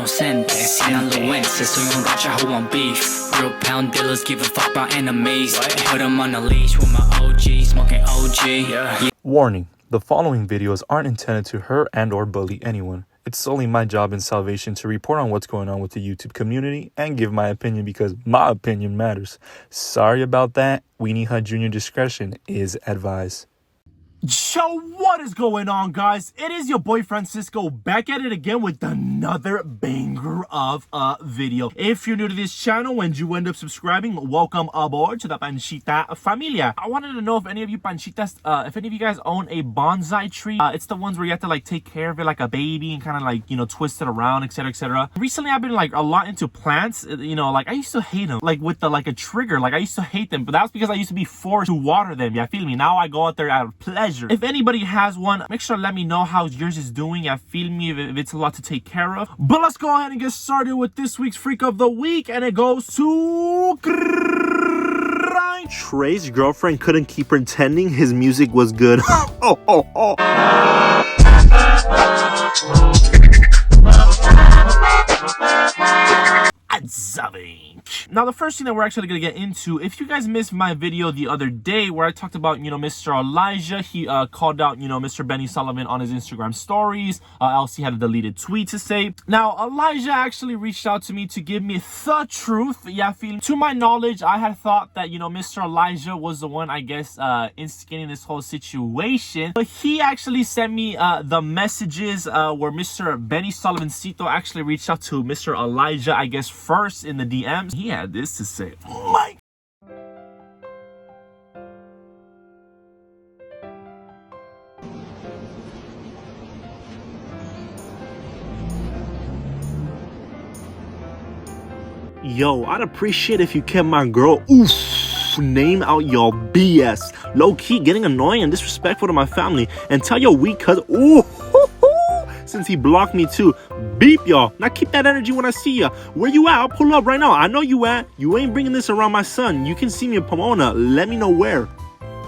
inocentes, sinaloenses, soy un racha who want beef. Real pound dealers give a fuck about enemies. Put them on a leash with my OG, smoking OG. Yeah. Warning, the following videos aren't intended to hurt and or bully anyone. It's solely my job in salvation to report on what's going on with the YouTube community and give my opinion because my opinion matters. Sorry about that. Weenie Hut Jr. discretion is advised. So what is going on, guys? It is your boy Francisco back at it again with another banger of a video. If you're new to this channel and you end up subscribing, welcome aboard to the Panchita familia. I wanted to know if any of you Panchitas, if any of you guys own a bonsai tree. It's the ones where you have to like take care of it like a baby and kind of like, you know, twist it around, etc, etc. Recently I've been like a lot into plants. You know, like I used to hate them, like with the like a trigger, like I used to hate them, but that's because I used to be forced to water them. Yeah, feel me? Now I go out there out of pleasure. If anybody has one, make sure to let me know how yours is doing. I feel me if it's a lot to take care of. But let's go ahead and get started with this week's Freak of the Week, and it goes to Trey's girlfriend couldn't keep pretending his music was good. Now, the first thing that we're actually going to get into, if you guys missed my video the other day where I talked about, you know, Mr. Elijah, he called out, you know, Mr. Benny Soliven on his Instagram stories, else he had a deleted tweet to say. Now, Elijah actually reached out to me to give me the truth. Yeah, to my knowledge, I had thought that, you know, Mr. Elijah was the one, I guess, instigating this whole situation. But he actually sent me the messages where Mr. Benny Solivencito actually reached out to Mr. Elijah, I guess, first in the DMs. He had this to say. Mike. Yo, I'd appreciate if you kept my girl name out your BS. Low-key getting annoying and disrespectful to my family. And tell your weak cousin, since he blocked me too. Beep, y'all. Now keep that energy when I see ya. Where you at? I'll pull up right now. I know you at. You ain't bringing this around my son. You can see me in Pomona. Let me know where.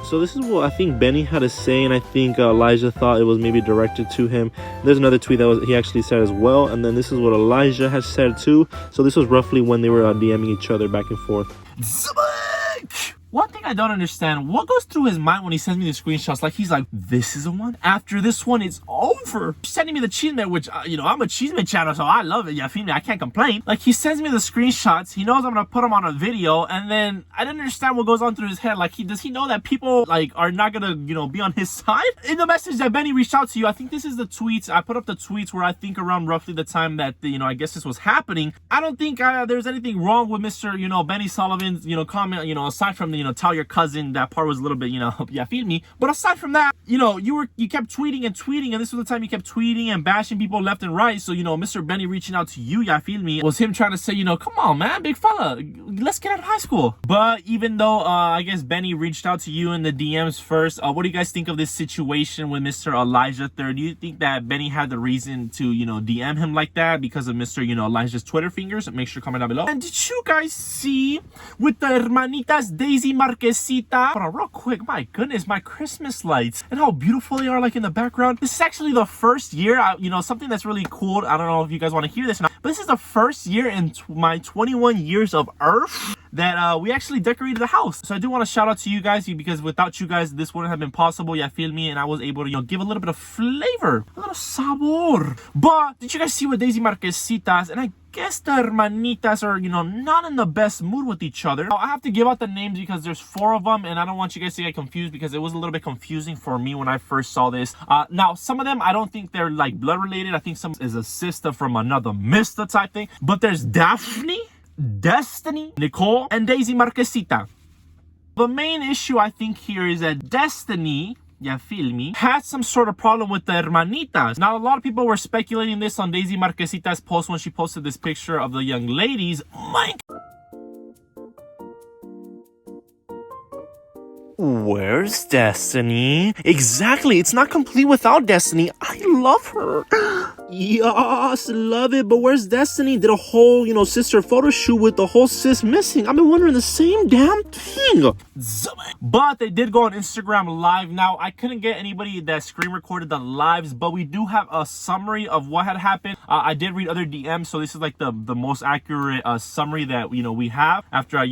So this is what I think Benny had to say, and I think Elijah thought it was maybe directed to him. There's another tweet that he actually said as well, and then this is what Elijah has said too. So this was roughly when they were DMing each other back and forth. One thing I don't understand, what goes through his mind when he sends me the screenshots? Like, he's like, this is the one? After this one, it's over. Sending me the Cheeseman, which, you know, I'm a Cheeseman channel, so I love it. Yeah, feel me? I can't complain. Like, he sends me the screenshots. He knows I'm going to put them on a video. And then I didn't understand what goes on through his head. Like, does he know that people, like, are not going to, you know, be on his side? In the message that Benny reached out to you, I think this is the tweets. I put up the tweets where I think around roughly the time that, you know, I guess this was happening. I don't think there's anything wrong with Mr., you know, Benny Soliven's, you know, comment, you know, aside from the, you know, tell your cousin. That part was a little bit, you know, yeah, feel me. But aside from that, you know, you kept tweeting, and this was the time you kept tweeting and bashing people left and right. So, you know, Mr. Benny reaching out to you, yeah, feel me, was him trying to say, you know, come on, man, big fella, let's get out of high school. But even though, I guess Benny reached out to you in the DMs first, what do you guys think of this situation with Mr. Elijah III? Do you think that Benny had the reason to, you know, DM him like that because of Mr., you know, Elijah's Twitter fingers? Make sure to comment down below. And did you guys see with the hermanitas Daisy Marquesita? But real quick, my goodness, my Christmas lights and how beautiful they are, like in the background. This is actually the first year, you know, something that's really cool. I don't know if you guys want to hear this or not, but this is the first year in my 21 years of Earth that we actually decorated the house. So I do want to shout out to you guys because without you guys, this wouldn't have been possible. Yeah, feel me? And I was able to, you know, give a little bit of flavor, a little sabor. But did you guys see what Daisy Marquesitas and I guess the hermanitas are, you know, not in the best mood with each other. Now, I have to give out the names because there's 4 of them, and I don't want you guys to get confused because it was a little bit confusing for me when I first saw this. Now, some of them, I don't think they're like blood related. I think some is a sister from another mister type thing. But there's Daphne, Destiny, Nicole, and Daisy Marquesita. The main issue I think here is that Destiny, yeah, feel me, had some sort of problem with the hermanitas. Now, a lot of people were speculating this on Daisy Marquesita's post when she posted this picture of the young ladies. Where's Destiny? Exactly, it's not complete without Destiny. I love her. Yes, love it. But where's Destiny? Did a whole, sister photo shoot with the whole sis missing. I've been wondering the same damn thing. But they did go on Instagram Live. Now, I couldn't get anybody that screen recorded the lives, but we do have a summary of what had happened. I did read other DMs, so this is like the most accurate summary that we have after I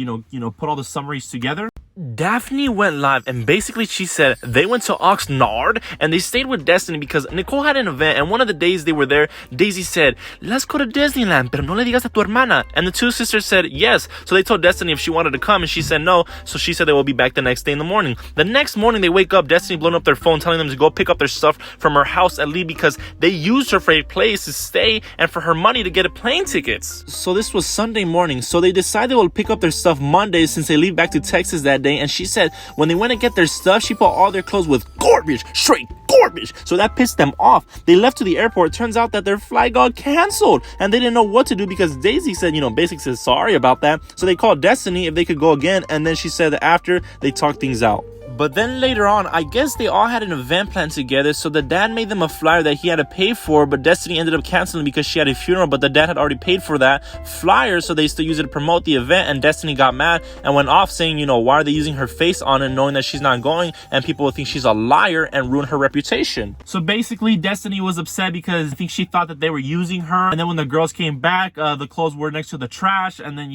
put all the summaries together. Daphne went live and basically she said they went to Oxnard and they stayed with Destiny because Nicole had an event, and one of the days they were there, Daisy said, let's go to Disneyland, pero no le digas a tu hermana. And the two sisters said yes. So they told Destiny if she wanted to come, and she said no. So she said they will be back the next day in the morning. The next morning they wake up, Destiny blowing up their phone, telling them to go pick up their stuff from her house and leave because they used her for a place to stay and for her money to get a plane tickets. So this was Sunday morning. So they decided they will pick up their stuff Monday since they leave back to Texas that day. And she said when they went to get their stuff, she put all their clothes with garbage, straight garbage. So that pissed them off. They left to the airport. Turns out that their flight got canceled and they didn't know what to do because Daisy said, basically said sorry about that. So they called Destiny if they could go again, and then she said that after they talked things out. But then later on, I guess they all had an event planned together, so the dad made them a flyer that he had to pay for, but Destiny ended up canceling because she had a funeral, but the dad had already paid for that flyer, so they still used it to promote the event, and Destiny got mad and went off saying, why are they using her face on it knowing that she's not going, and people will think she's a liar and ruin her reputation. So basically, Destiny was upset because I think she thought that they were using her, and then when the girls came back, the clothes were next to the trash, and then,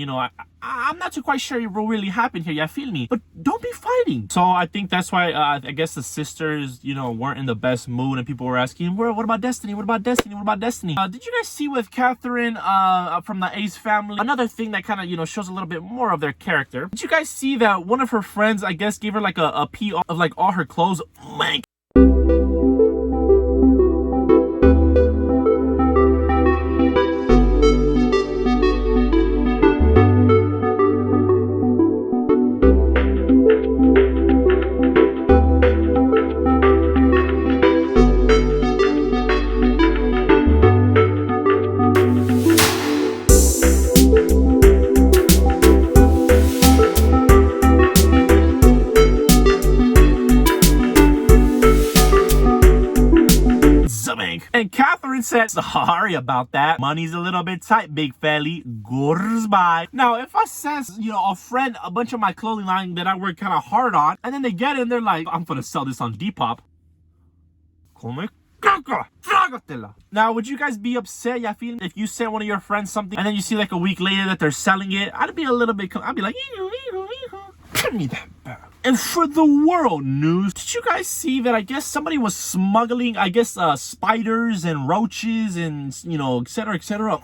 I'm not too quite sure what really happened here, you feel me? But don't be fighting. So I think that's why I guess the sisters, weren't in the best mood, and people were asking, what about Destiny? What about Destiny? What about Destiny? Did you guys see with Catherine from the Ace family? Another thing that kind of, shows a little bit more of their character. Did you guys see that one of her friends, I guess, gave her like a PR of like all her clothes? Man. And Catherine said, sorry about that. Money's a little bit tight, big felly. Goodbye. Now, if I says, a friend, a bunch of my clothing line that I work kind of hard on, and then they get it and they're like, I'm gonna sell this on Depop. Now, would you guys be upset, if you sent one of your friends something and then you see like a week later that they're selling it? I'd be a little bit, I'd be like, give me that back. And for the world news, did you guys see that I guess somebody was smuggling, spiders and roaches and, etc., etc.?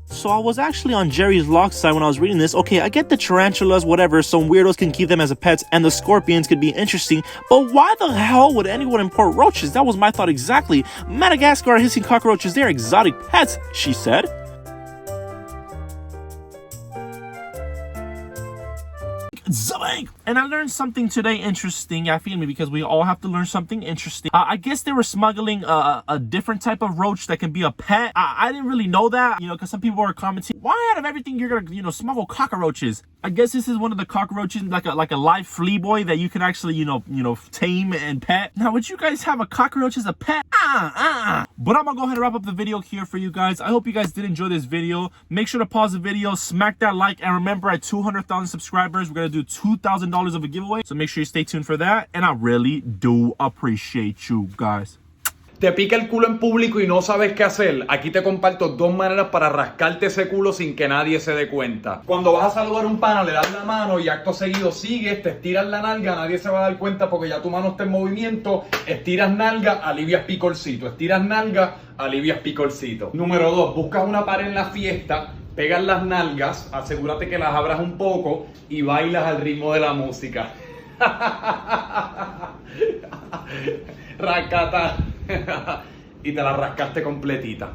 So I was actually on Jerry's Lock side when I was reading this. Okay, I get the tarantulas, whatever, some weirdos can keep them as a pets, and the scorpions could be interesting, but why the hell would anyone import roaches? That was my thought exactly. Madagascar hissing cockroaches, they're exotic pets, she said. And I learned something today interesting, because we all have to learn something interesting. I guess they were smuggling a different type of roach that can be a pet. I didn't really know that, because some people were commenting, why out of everything you're gonna, smuggle cockroaches? I guess this is one of the cockroaches, like a live flea boy that you can actually, tame and pet. Now, would you guys have a cockroach as a pet? But I'm gonna go ahead and wrap up the video here for you guys. I hope you guys did enjoy this video. Make sure to pause the video, smack that like, and remember at 200,000 subscribers, we're gonna do $2,000 of a giveaway. So make sure you stay tuned for that. And I really do appreciate you guys. ¿Te pica el culo en público y no sabes qué hacer? Aquí te comparto dos maneras para rascarte ese culo sin que nadie se dé cuenta. Cuando vas a saludar a un pana, le das la mano y acto seguido sigues, te estiras la nalga, nadie se va a dar cuenta porque ya tu mano está en movimiento. Estiras nalga, alivias picorcito. Estiras nalga, alivias picorcito. Número 2, buscas una pared en la fiesta, pegas las nalgas, asegúrate que las abras un poco y bailas al ritmo de la música. Racata. Y te la rascaste completita.